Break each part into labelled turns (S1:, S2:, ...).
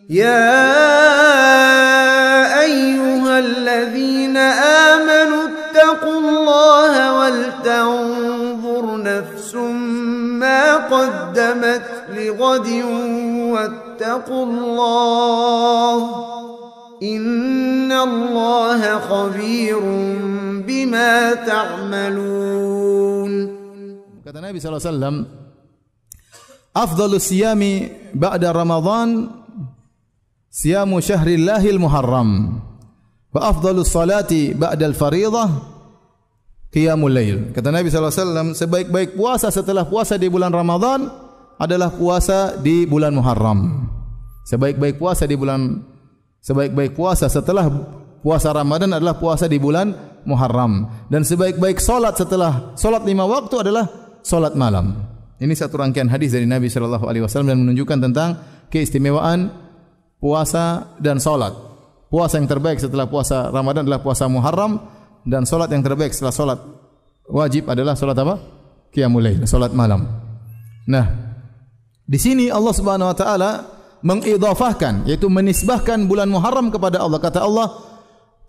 S1: يا أيها الذين آمنوا اتقوا الله ولتنظر نفس ما قدمت لغد واتقوا الله إن الله خبير بما تعملون.
S2: Kata Nabi SAW, Afdalus siyami ba'da Ramadan siyamu syahrillahil muharram wa afdalus salati ba'dal faridah qiyamul lail. Kata Nabi SAW, sebaik-baik puasa setelah puasa di bulan Ramadan adalah puasa di bulan Muharram. Sebaik-baik puasa setelah puasa Ramadan adalah puasa di bulan Muharram. Dan sebaik-baik solat setelah solat 5 waktu adalah solat malam. Ini satu rangkaian hadis dari Nabi SAW dan menunjukkan tentang keistimewaan puasa dan solat. Puasa yang terbaik setelah puasa Ramadan adalah puasa Muharram, dan solat yang terbaik setelah solat wajib adalah solat apa? Qiyamul lail, solat malam. Nah, di sini Allah Subhanahu wa taala mengidhafahkan, yaitu menisbahkan bulan Muharram kepada Allah. Kata Allah,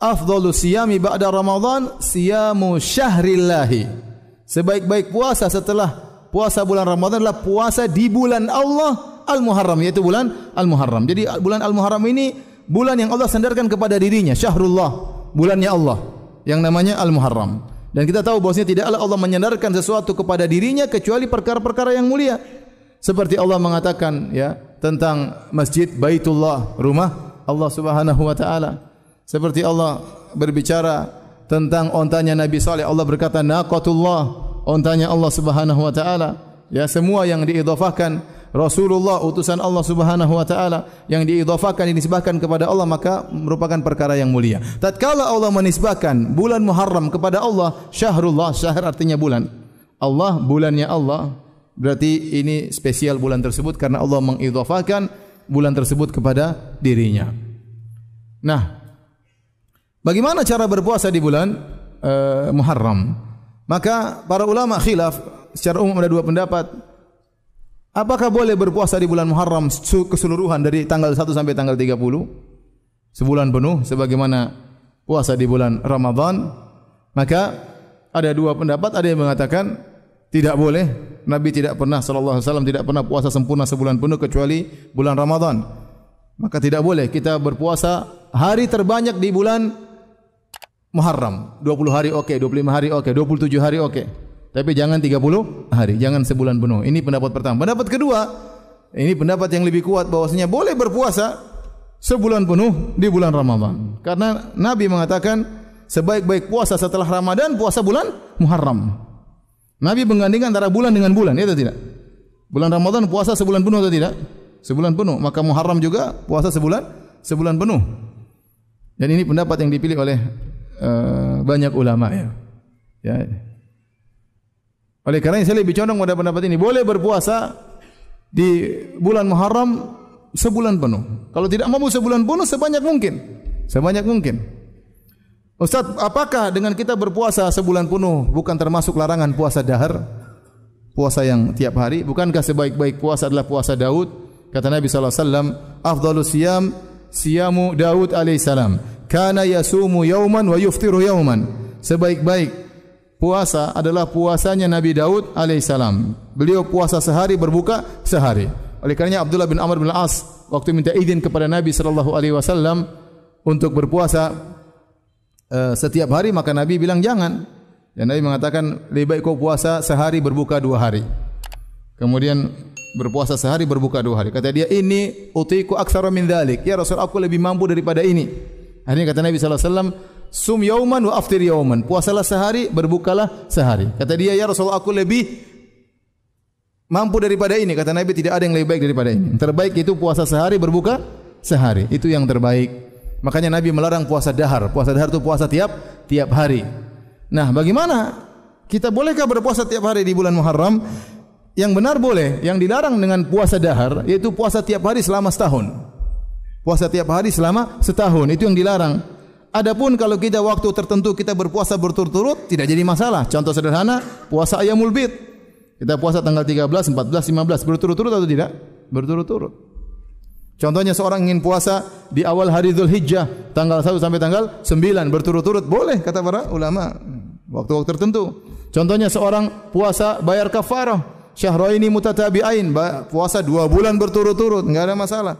S2: afdhalus siyami ba'da Ramadan siyamu syahrillahi. Sebaik-baik puasa setelah puasa bulan Ramadan adalah puasa di bulan Allah Al-Muharram, yaitu bulan Al-Muharram. Jadi bulan Al-Muharram ini bulan yang Allah sandarkan kepada dirinya, syahrullah, bulannya Allah yang namanya Al-Muharram. Dan kita tahu bahwasanya tidaklah Allah menyandarkan sesuatu kepada dirinya kecuali perkara-perkara yang mulia. Seperti Allah mengatakan ya tentang masjid Baitullah, rumah Allah Subhanahu wa taala. Seperti Allah berbicara tentang ontanya Nabi Saleh, Allah berkata naqatullah, ontanya Allah Subhanahu wa taala. Ya, semua yang diidhafahkan Rasulullah, utusan Allah Subhanahu wa taala, yang diidhafahkan, dinisbahkan kepada Allah, maka merupakan perkara yang mulia. Tatkala Allah menisbahkan bulan Muharram kepada Allah, syahrullah, syahr artinya bulan. Allah, bulannya Allah, berarti ini spesial bulan tersebut karena Allah mengidhafahkan bulan tersebut kepada dirinya. Nah, bagaimana cara berpuasa di bulan Muharram? Maka para ulama khilaf, secara umum ada dua pendapat. Apakah boleh berpuasa di bulan Muharram keseluruhan dari tanggal 1 sampai tanggal 30? Sebulan penuh sebagaimana puasa di bulan Ramadan? Maka ada dua pendapat, ada yang mengatakan tidak boleh. Nabi tidak pernah sallallahu alaihi wasallam tidak pernah puasa sempurna sebulan penuh kecuali bulan Ramadan. Maka tidak boleh kita berpuasa hari terbanyak di bulan Muharram, 20 hari oke, 25 hari oke, 27 hari oke. Tapi jangan 30 hari, jangan sebulan penuh. Ini pendapat pertama. Pendapat kedua, ini pendapat yang lebih kuat bahwasanya boleh berpuasa sebulan penuh di bulan Ramadan. Karena Nabi mengatakan sebaik-baik puasa setelah Ramadan puasa bulan Muharram. Nabi menggandingkan antara bulan dengan bulan, ya atau tidak? Bulan Ramadan puasa sebulan penuh atau tidak? Sebulan penuh. Maka Muharram juga puasa sebulan penuh. Dan ini pendapat yang dipilih oleh banyak ulama ya. Oleh karena saya lebih condong pada pendapat ini, boleh berpuasa di bulan Muharram sebulan penuh. Kalau tidak mampu sebulan penuh, sebanyak mungkin. Ustaz, apakah dengan kita berpuasa sebulan penuh bukan termasuk larangan puasa dahar? Puasa yang tiap hari, bukankah sebaik-baik puasa adalah puasa Daud? Kata Nabi sallallahu alaihi wasallam, afdhalus siyam siyamu Daud alaihi salam. Kana yasumu yauman wa yuftiru yauman. Sebaik-baik puasa adalah puasanya Nabi Daud alaihissalam. Beliau puasa sehari, berbuka sehari. Oleh karenanya Abdullah bin Amr bin Al-As waktu minta izin kepada Nabi sallallahu alaihi wasallam untuk berpuasa setiap hari, maka Nabi bilang jangan. Dan Nabi mengatakan lebih baik kau puasa sehari, berbuka 2 hari. Kemudian berpuasa sehari, berbuka 2 hari. Kata dia, ini utiku aktsara min dzalik. Ya Rasul, aku lebih mampu daripada ini. Akhirnya kata Nabi sallallahu alaihi wasallam, sum yauman wa aftir yauman. Puasalah sehari, berbukalah sehari. Kata dia, ya Rasulullah, aku lebih mampu daripada ini. Kata Nabi, tidak ada yang lebih baik daripada ini. Yang terbaik itu puasa sehari, berbuka sehari. Itu yang terbaik. Makanya Nabi melarang puasa dahar. Puasa dahar itu puasa tiap hari. Nah, bagaimana? Kita bolehkah berpuasa tiap hari di bulan Muharram? Yang benar boleh. Yang dilarang dengan puasa dahar yaitu puasa tiap hari selama setahun. Puasa tiap hari selama setahun, itu yang dilarang. Adapun kalau kita waktu tertentu kita berpuasa berturut-turut, tidak jadi masalah. Contoh sederhana, puasa Ayyamul Bid. Kita puasa tanggal 13, 14, 15 berturut-turut atau tidak? Berturut-turut. Contohnya seorang ingin puasa di awal hari Dzulhijjah, tanggal 1 sampai tanggal 9 berturut-turut, boleh kata para ulama, waktu-waktu tertentu. Contohnya seorang puasa bayar kafarah, syahraini mutatabi'ain, puasa 2 bulan berturut-turut, enggak ada masalah.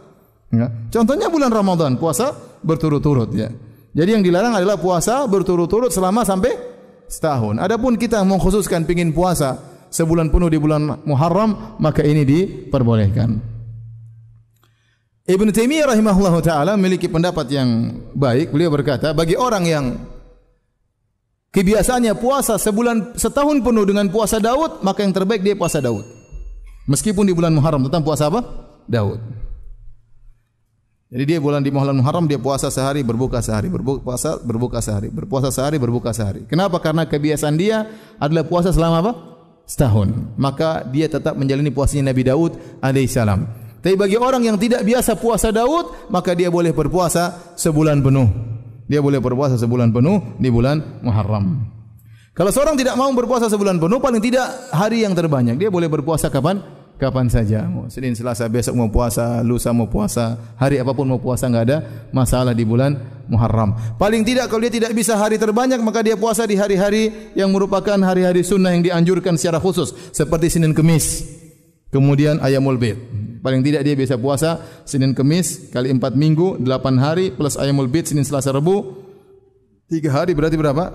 S2: Ya. Contohnya bulan Ramadan, puasa berturut-turut ya. Jadi yang dilarang adalah puasa berturut-turut selama sampai setahun. Adapun kita mengkhususkan pengin puasa sebulan penuh di bulan Muharram, maka ini diperbolehkan. Ibnu Taimiyah rahimahullahu taala memiliki pendapat yang baik. Beliau berkata, bagi orang yang kebiasaannya puasa setahun penuh dengan puasa Daud, maka yang terbaik dia puasa Daud. Meskipun di bulan Muharram tetap puasa apa? Daud. Jadi dia bulan di bulan Muharram dia puasa sehari, berbuka sehari, berbuka sehari, berpuasa sehari, berbuka sehari. Kenapa? Karena kebiasaan dia adalah puasa selama apa? Setahun. Maka dia tetap menjalani puasanya Nabi Daud alaihissalam. Tapi bagi orang yang tidak biasa puasa Daud, maka dia boleh berpuasa sebulan penuh. Dia boleh berpuasa sebulan penuh di bulan Muharram. Kalau seorang tidak mau berpuasa sebulan penuh, paling tidak hari yang terbanyak, dia boleh berpuasa kapan saja. Senin, Selasa, besok mau puasa, lusa mau puasa, hari apapun mau puasa, enggak ada masalah di bulan Muharram. Paling tidak kalau dia tidak bisa hari terbanyak, maka dia puasa di hari-hari yang merupakan hari-hari sunnah yang dianjurkan secara khusus, seperti Senin Kemis, kemudian Ayyamul Bid. Paling tidak dia biasa puasa Senin Kemis kali 4 minggu 8 hari plus Ayyamul Bid Senin Selasa Rabu 3 hari berarti berapa?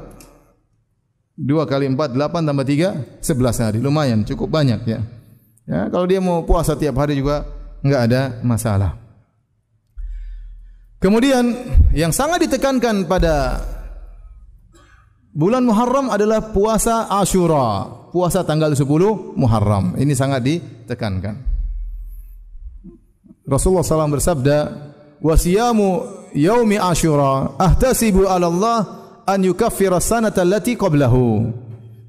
S2: 2 kali 4 8 tambah 3 11 hari. Lumayan, cukup banyak ya. Ya, kalau dia mau puasa tiap hari juga enggak ada masalah. Kemudian yang sangat ditekankan pada bulan Muharram adalah puasa Asyura, puasa tanggal 10 Muharram. Ini sangat ditekankan. Rasulullah SAW bersabda, "Wasiyamu yaumi Asyura ahtasibu 'ala Allah an yukaffira as-sanata allati qablahu."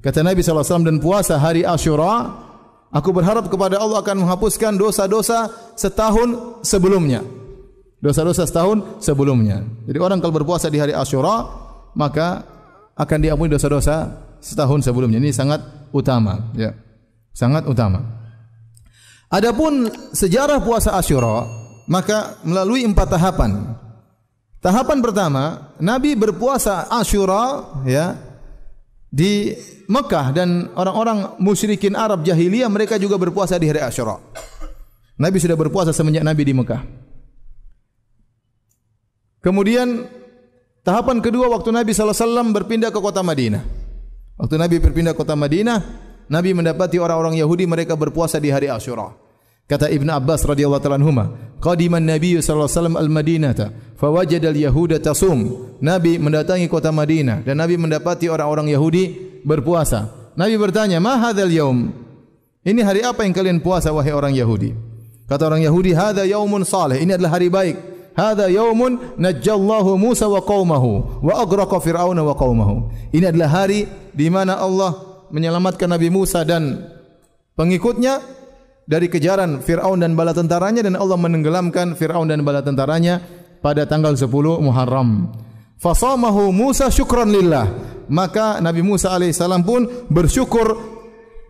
S2: Kata Nabi SAW, dan puasa hari Asyura, aku berharap kepada Allah akan menghapuskan dosa-dosa setahun sebelumnya. Dosa-dosa setahun sebelumnya. Jadi orang kalau berpuasa di hari Asyura, maka akan diampuni dosa-dosa setahun sebelumnya. Ini sangat utama, ya. Sangat utama. Adapun sejarah puasa Asyura, maka melalui 4 tahapan. Tahapan pertama, Nabi berpuasa Asyura ya di Mekah, dan orang-orang musyrikin Arab jahiliyah mereka juga berpuasa di hari Asyura. Nabi sudah berpuasa semenjak Nabi di Mekah. Kemudian tahapan kedua, waktu Nabi SAW berpindah ke kota Madinah. Waktu Nabi berpindah ke kota Madinah, Nabi mendapati orang-orang Yahudi mereka berpuasa di hari Asyura. Kata Ibn Abbas radhiyallahu ta'ala anhuma, qadiman Nabi sallallahu alaihi wasallam al-Madinata fawajada al-yahuda tasum. Nabi mendatangi kota Madinah dan Nabi mendapati orang-orang Yahudi berpuasa. Nabi bertanya, "Ma hadzal yaum?" Ini hari apa yang kalian puasa wahai orang Yahudi? Kata orang Yahudi, "Hadza yaumun salih." Ini adalah hari baik. "Hadza yaumun najjallahu Musa wa qaumahu wa aghraqa Fir'auna wa qaumahu." Ini adalah hari di mana Allah menyelamatkan Nabi Musa dan pengikutnya dari kejaran Fir'aun dan bala tentaranya, dan Allah menenggelamkan Fir'aun dan bala tentaranya pada tanggal 10 Muharram. Fasamahu Musa syukran lillah. Maka Nabi Musa alaihissalam pun bersyukur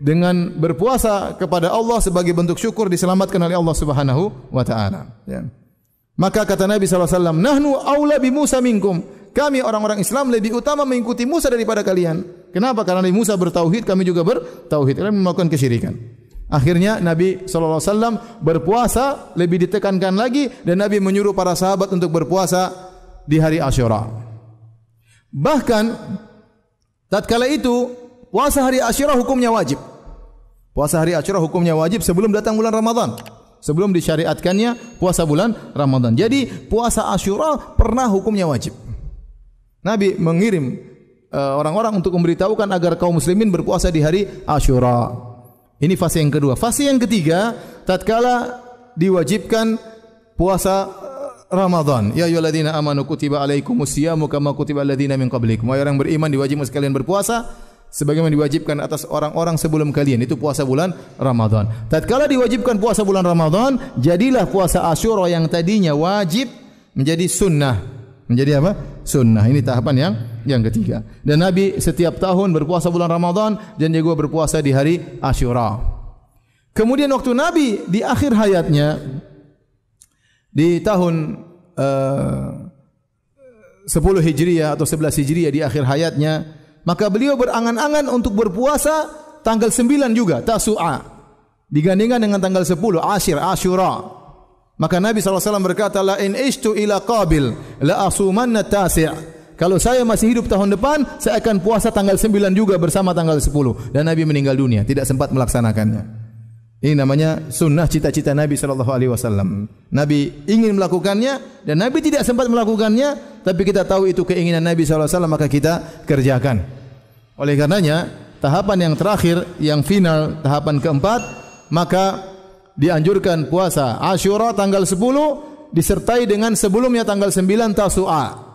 S2: dengan berpuasa kepada Allah sebagai bentuk syukur diselamatkan oleh Allah Subhanahu wa taala, ya. Maka kata Nabi SAW, "Nahnu aula bi Musa minkum." Kami orang-orang Islam lebih utama mengikuti Musa daripada kalian. Kenapa? Karena Nabi Musa bertauhid, kami juga bertauhid. Kalian melakukan kesyirikan. Akhirnya Nabi SAW berpuasa lebih ditekankan lagi, dan Nabi menyuruh para sahabat untuk berpuasa di hari Asyura. Bahkan tatkala itu puasa hari Asyura hukumnya wajib. Puasa hari Asyura hukumnya wajib sebelum datang bulan Ramadan. Sebelum disyariatkannya puasa bulan Ramadan. Jadi puasa Asyura pernah hukumnya wajib. Nabi mengirim orang-orang untuk memberitahukan agar kaum muslimin berpuasa di hari Asyura. Ini fase yang kedua. Fase yang ketiga, tatkala diwajibkan puasa Ramadan. Ya ayyuhalladzina amanu kutiba alaikumusyiyamu kama kutiba alladzina min qablikum. Wahai orang beriman, diwajibkan sekalian berpuasa sebagaimana diwajibkan atas orang-orang sebelum kalian. Itu puasa bulan Ramadan. Tatkala diwajibkan puasa bulan Ramadan, jadilah puasa Asyura yang tadinya wajib menjadi sunnah. Menjadi apa? Sunnah. Ini tahapan yang ketiga. Dan Nabi setiap tahun berpuasa bulan Ramadan, dan dia juga berpuasa di hari Asyura. Kemudian waktu Nabi di akhir hayatnya, di tahun 10 Hijriah atau 11 Hijriah di akhir hayatnya, maka beliau berangan-angan untuk berpuasa tanggal 9 juga, Tasu'a. Digandingkan dengan tanggal 10, Asyura. Maka Nabi SAW berkata, la in ishtu ila qabil la asumanna tasi'. Kalau saya masih hidup tahun depan, saya akan puasa tanggal 9 juga bersama tanggal 10. Dan Nabi meninggal dunia, tidak sempat melaksanakannya. Ini namanya sunnah cita-cita Nabi SAW. Nabi ingin melakukannya dan Nabi tidak sempat melakukannya, tapi kita tahu itu keinginan Nabi SAW, maka kita kerjakan. Oleh karenanya, tahapan yang terakhir, yang final, tahapan keempat, maka dianjurkan puasa Asyura tanggal 10 disertai dengan sebelumnya tanggal 9 Tasu'a.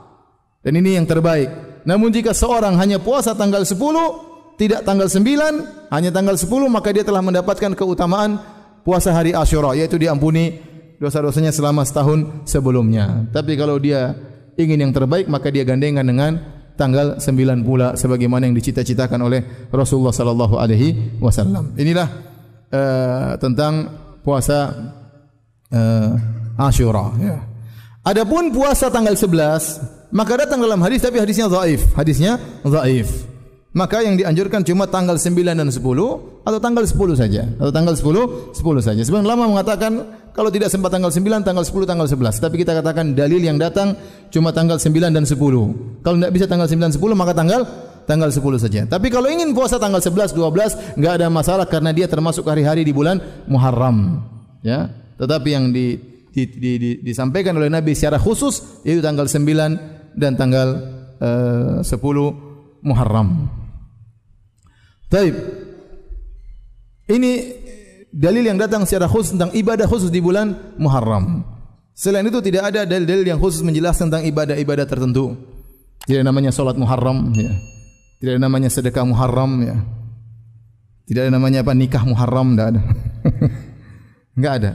S2: Dan ini yang terbaik. Namun jika seorang hanya puasa tanggal 10, tidak tanggal 9, hanya tanggal 10, maka dia telah mendapatkan keutamaan puasa hari Asyura, yaitu diampuni dosa-dosanya selama setahun sebelumnya. Tapi kalau dia ingin yang terbaik, maka dia gandengan dengan tanggal 9 pula sebagaimana yang dicita-citakan oleh Rasulullah sallallahu alaihi wasallam. Inilah tentang puasa Asyura, ya. Adapun puasa tanggal 11, maka datang dalam hadis, tapi hadisnya dhaif. Maka yang dianjurkan cuma tanggal 9 dan 10 atau tanggal 10 saja. Atau tanggal 10 saja. Sebagian ulama mengatakan kalau tidak sempat tanggal 9, tanggal 10, tanggal 11. Tapi kita katakan dalil yang datang cuma tanggal 9 dan 10. Kalau tidak bisa tanggal 9 dan 10, maka tanggal 10 saja. Tapi kalau ingin puasa tanggal 11, 12, enggak ada masalah karena dia termasuk hari-hari di bulan Muharram, ya. Tetapi yang disampaikan oleh Nabi secara khusus yaitu tanggal 9 dan tanggal 10 Muharram. Baik. Ini dalil yang datang secara khusus tentang ibadah khusus di bulan Muharram. Selain itu tidak ada dalil-dalil yang khusus menjelaskan tentang ibadah-ibadah tertentu. Tidak namanya salat Muharram, ya. Tidak ada namanya sedekah Muharram, ya. Tidak ada namanya nikah Muharram, tidak ada. Enggak ada.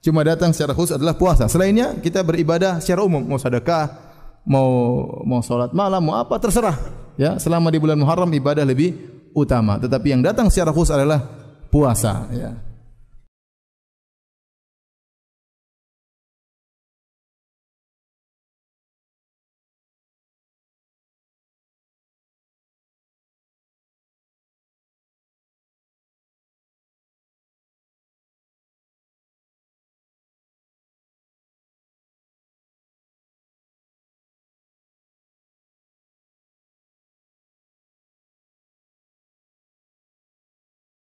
S2: Cuma datang secara khusus adalah puasa. Selainnya kita beribadah secara umum, mau sedekah, mau salat malam, mau apa terserah. Ya, selama di bulan Muharram ibadah lebih utama. Tetapi yang datang secara khusus adalah puasa, ya.